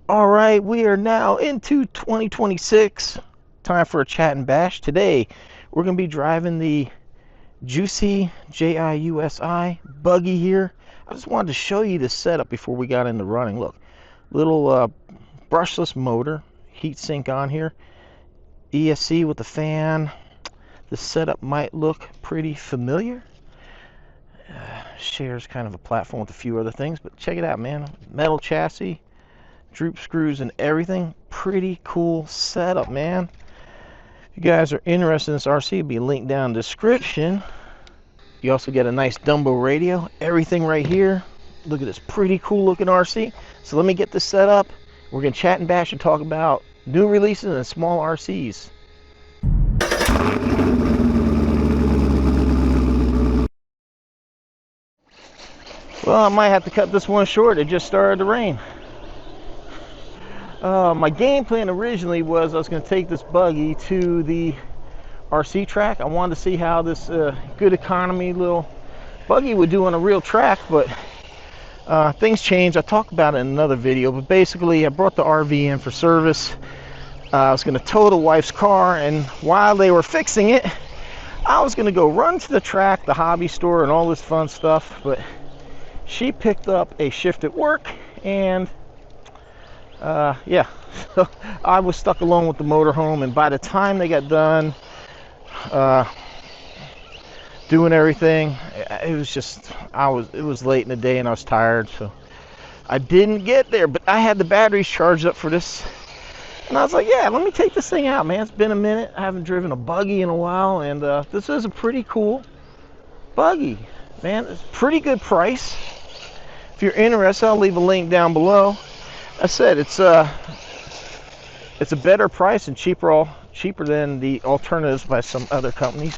All right, we are now into 2026. Time for a chat and bash. Today, we're going to be driving the Jiusi, Jiusi buggy here. I just wanted to show you the setup before we got into running. Look, little brushless motor, heat sink on here, ESC with the fan. The setup might look pretty familiar. Shares kind of a platform with a few other things, but check it out, man. Metal chassis, droop screws and everything. Pretty cool setup, man. If you guys are interested in this RC, it'll be linked down in the description. You also get a nice Dumbo radio, everything right here. Look at this pretty cool looking RC. So let me get this set up. We're gonna chat and bash and talk about new releases and small RCs. Well, I might have to cut this one short. It just started to rain. My game plan originally was I was going to take this buggy to the RC track. I wanted to see how this good economy little buggy would do on a real track, but things changed. I talked about it in another video, but basically I brought the RV in for service. I was going to tow the wife's car, and while they were fixing it, I was going to go run to the track, the hobby store, and all this fun stuff, but she picked up a shift at work, and yeah, so I was stuck alone with the motorhome, and by the time they got done doing everything, it was just, it was late in the day and I was tired, so I didn't get there. But I had the batteries charged up for this, and I was like, yeah, let me take this thing out, man. It's been a minute. I haven't driven a buggy in a while, and this is a pretty cool buggy, man. It's a pretty good price. If you're interested, I'll leave a link down below. I said it's a better price and cheaper than the alternatives by some other companies.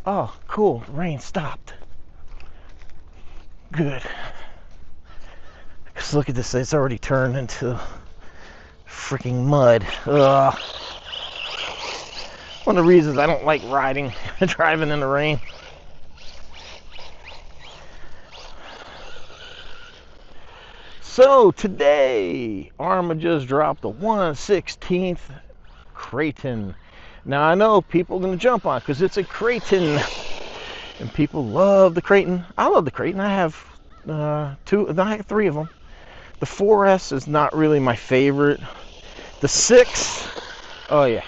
Oh, cool. Rain stopped. Good. Because look at this. It's already turned into freaking mud. Ugh. One of the reasons I don't like driving in the rain. So today, Arrma just dropped the 1/16 Kraton. Now I know people are going to jump on it because it's a Kraton, and people love the Kraton. I love the Kraton. I have three of them. The 4S is not really my favorite. The 6, oh yeah,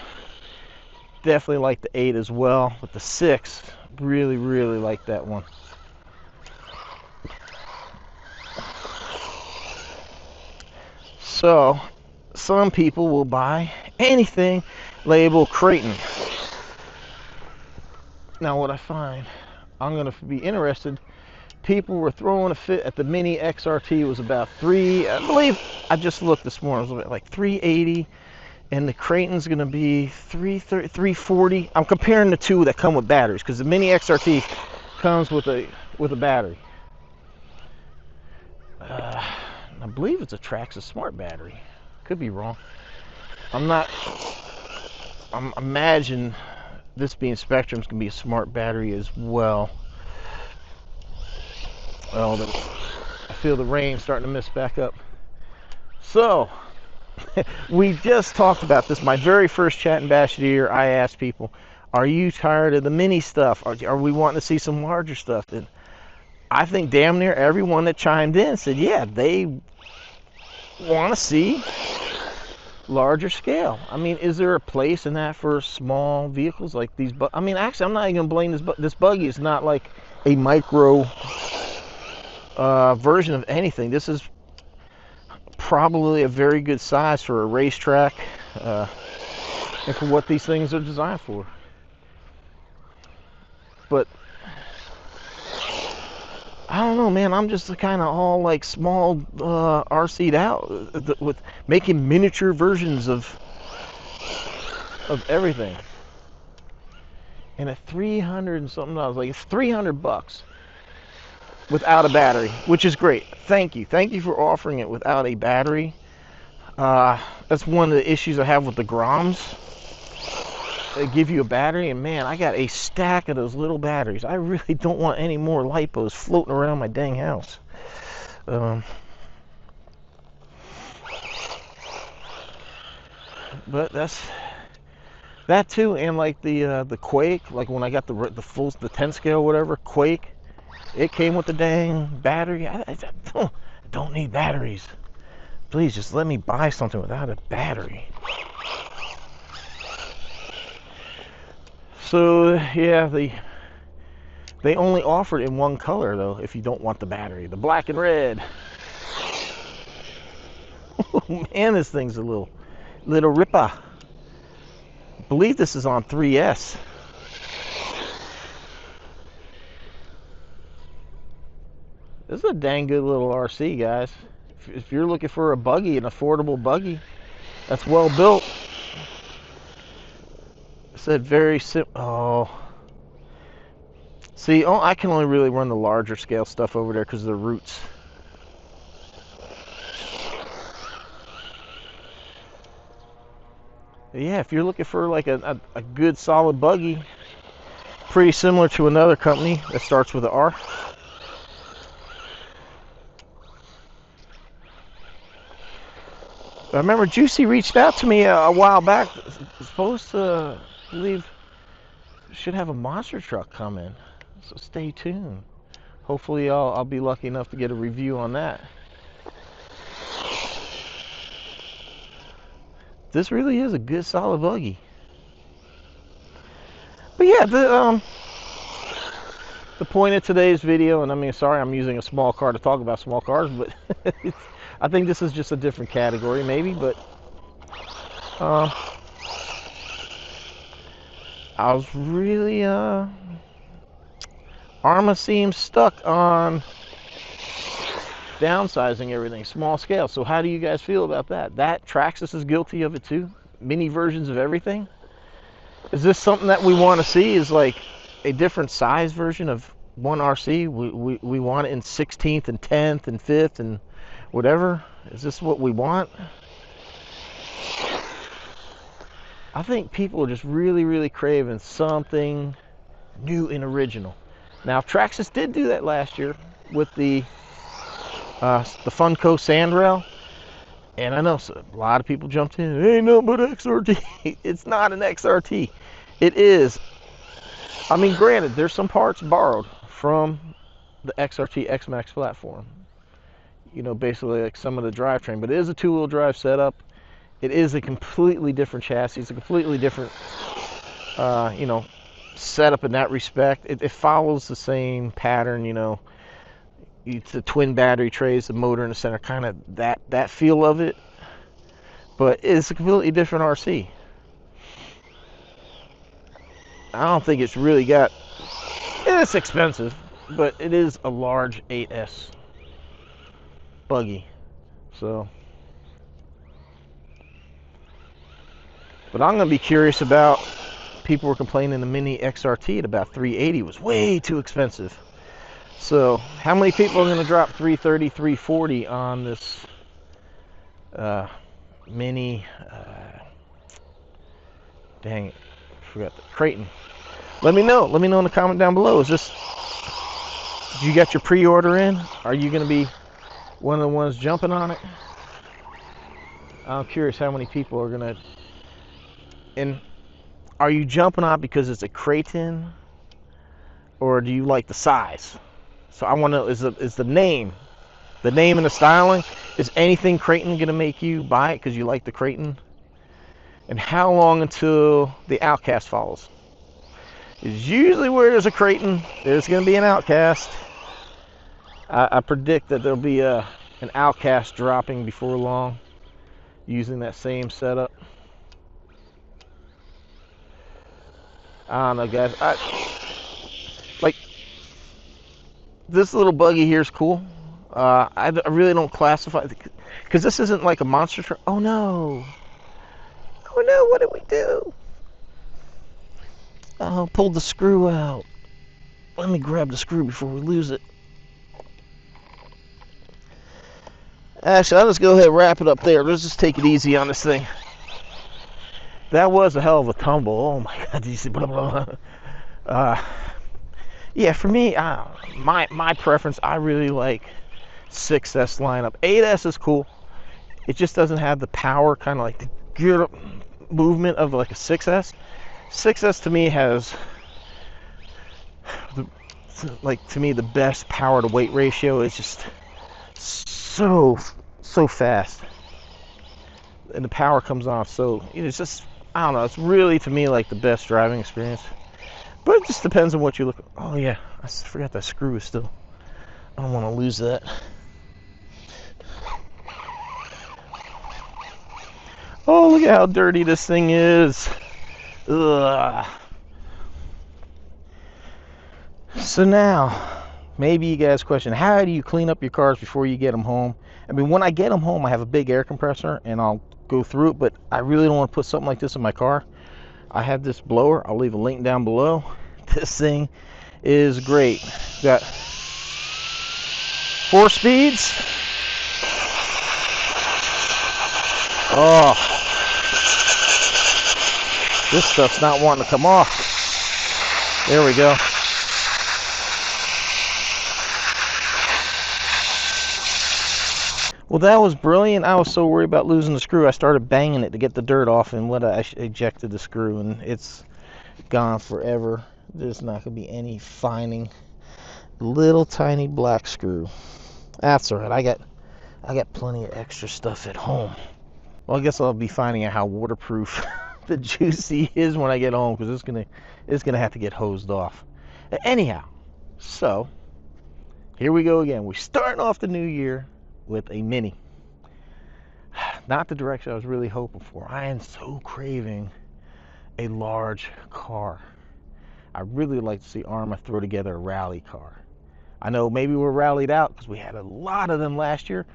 definitely like the 8 as well. But the 6, really like that one. So, some people will buy anything labeled Kraton. Now, what I find, I'm going to be interested. People were throwing a fit at the Mini XRT. It was about I believe, I just looked this morning, it was like $380, and the Kraton's going to be $340. I'm comparing the two that come with batteries, because the Mini XRT comes with a battery. I believe it's a Traxxas Smart battery. Could be wrong. I'm imagine this being Spectrum's gonna be a smart battery as well. Well, I feel the rain starting to mist back up. So, we just talked about this. My very first chat and bash of the year, I asked people, are you tired of the mini stuff? Are we wanting to see some larger stuff? And I think damn near everyone that chimed in said, yeah, they want to see larger scale. I mean, is there a place in that for small vehicles like these? I mean, actually, I'm not even going to blame this buggy. It's not like a micro version of anything. This is probably a very good size for a racetrack and for what these things are designed for. But I don't know, man. I'm just kind of all like small RC'd out with making miniature versions of everything. And at $300 and something, I was like, it's $300 without a battery, which is great. Thank you for offering it without a battery. That's one of the issues I have with the Groms. They give you a battery, and man, I got a stack of those little batteries. I really don't want any more lipos floating around my dang house. But that's that too, and like the Quake, like when I got the 10 scale, whatever Quake, it came with the dang battery. I don't need batteries. Please just let me buy something without a battery. So yeah, they only offer it in one color though. If you don't want the battery, the black and red. Oh man, this thing's a little ripper. I believe this is on 3S. This is a dang good little RC, guys. If you're looking for a buggy, an affordable buggy that's well built. It said very simple. Oh, see, I can only really run the larger scale stuff over there because of the roots. Yeah, if you're looking for like a good solid buggy, pretty similar to another company that starts with an R. I remember Jiusi reached out to me a while back. Supposed to, I believe, should have a monster truck coming. So stay tuned. Hopefully I'll be lucky enough to get a review on that. This really is a good solid buggy. But yeah, the point of today's video, and I mean, sorry I'm using a small car to talk about small cars, but I think this is just a different category maybe, but I was really Arrma seems stuck on downsizing everything, small scale. So how do you guys feel about that? That Traxxas is guilty of it too. Mini versions of everything. Is this something that we want to see? Is like a different size version of one RC? We want it in 16th and 10th and 5th and whatever. Is this what we want? I think people are just really craving something new and original. Now, Traxxas did do that last year with the Funko Sandrail, and I know a lot of people jumped in. It ain't nothing but XRT. It's not an XRT. It is. I mean, granted, there's some parts borrowed from the XRT X-Max platform. You know, basically like some of the drivetrain, but it is a two-wheel drive setup. It is a completely different chassis. It's a completely different, you know, setup in that respect. It follows the same pattern, you know. It's the twin battery trays, the motor in the center, kind of that feel of it. But it's a completely different RC. I don't think it's really got. It's expensive, but it is a large 8S buggy. So, but I'm gonna be curious about. People were complaining the Mini XRT at about $380 was way too expensive. So how many people are going to drop $330, $340 on this Mini? Dang it, I forgot the Kraton. Let me know. Let me know in the comment down below. Is this? You got your pre-order in? Are you going to be one of the ones jumping on it? I'm curious how many people are going to. And are you jumping on it because it's a Kraton, or do you like the size? So I want to know, is the name and the styling, is anything Kraton going to make you buy it because you like the Kraton? And how long until the Outcast follows? Is usually where there's a Kraton, there's going to be an Outcast. I predict that there'll be an Outcast dropping before long using that same setup. I don't know, guys. Like, this little buggy here is cool. I really don't classify, because this isn't like a monster truck. Oh no! Oh no! What did we do? Oh, pulled the screw out. Let me grab the screw before we lose it. Actually, I'll just go ahead and wrap it up there. Let's just take it easy on this thing. That was a hell of a tumble. Oh my God! Did you see? Blah, blah, blah. Yeah, for me, my preference, I really like 6S lineup. 8S is cool. It just doesn't have the power, kind of like the gear up. movement of like a 6S. 6S to me has to me the best power to weight ratio. Is just so fast, and the power comes off. So it's just, I don't know, it's really to me like the best driving experience. But it just depends on what you look at. Oh yeah, I forgot that screw is still. I don't want to lose that. Oh, look at how dirty this thing is. Ugh. So now, maybe you guys question, how do you clean up your cars before you get them home? I mean, when I get them home, I have a big air compressor, and I'll go through it, but I really don't want to put something like this in my car. I have this blower. I'll leave a link down below. This thing is great. Got 4 speeds. Oh, this stuff's not wanting to come off. There we go. Well, that was brilliant. I was so worried about losing the screw. I started banging it to get the dirt off, and I ejected the screw, and it's gone forever. There's not going to be any finding. Little tiny black screw. That's all right. I got plenty of extra stuff at home. Well, I guess I'll be finding out how waterproof the jiusi is when I get home, because it's gonna have to get hosed off. Anyhow, so here we go again. We're starting off the new year with a Mini. Not the direction I was really hoping for. I am so craving a large car. I really like to see Arrma throw together a rally car. I know maybe we're rallied out because we had a lot of them last year,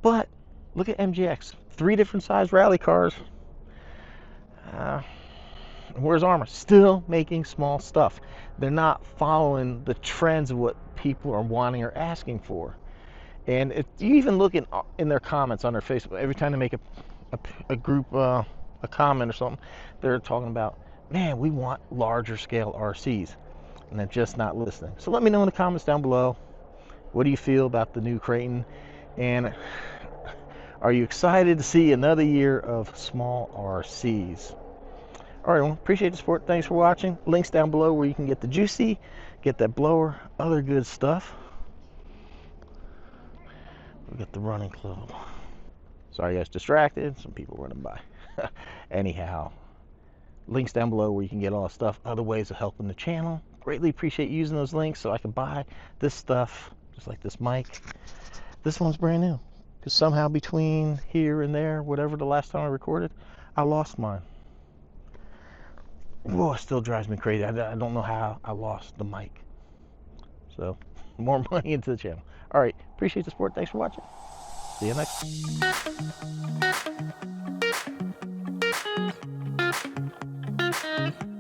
but look at MGX. 3 different size rally cars. Where's Arrma? Still making small stuff. They're not following the trends of what people are wanting or asking for. And if you even look in their comments on their Facebook, every time they make a group a comment or something, they're talking about, man, we want larger scale RCs, and they're just not listening. So let me know in the comments down below, what do you feel about the new Kraton, and are you excited to see another year of small RCs? All right, well, appreciate the support. Thanks for watching. Links down below where you can get the jiusi, get that blower, other good stuff. We got the running club. Sorry, guys, distracted. Some people running by. Anyhow, links down below where you can get all the stuff. Other ways of helping the channel. Greatly appreciate using those links so I can buy this stuff, just like this mic. This one's brand new, because somehow between here and there, whatever the last time I recorded, I lost mine. Whoa, it still drives me crazy. I don't know how I lost the mic. So, more money into the channel. All right, appreciate the support. Thanks for watching. See you next time.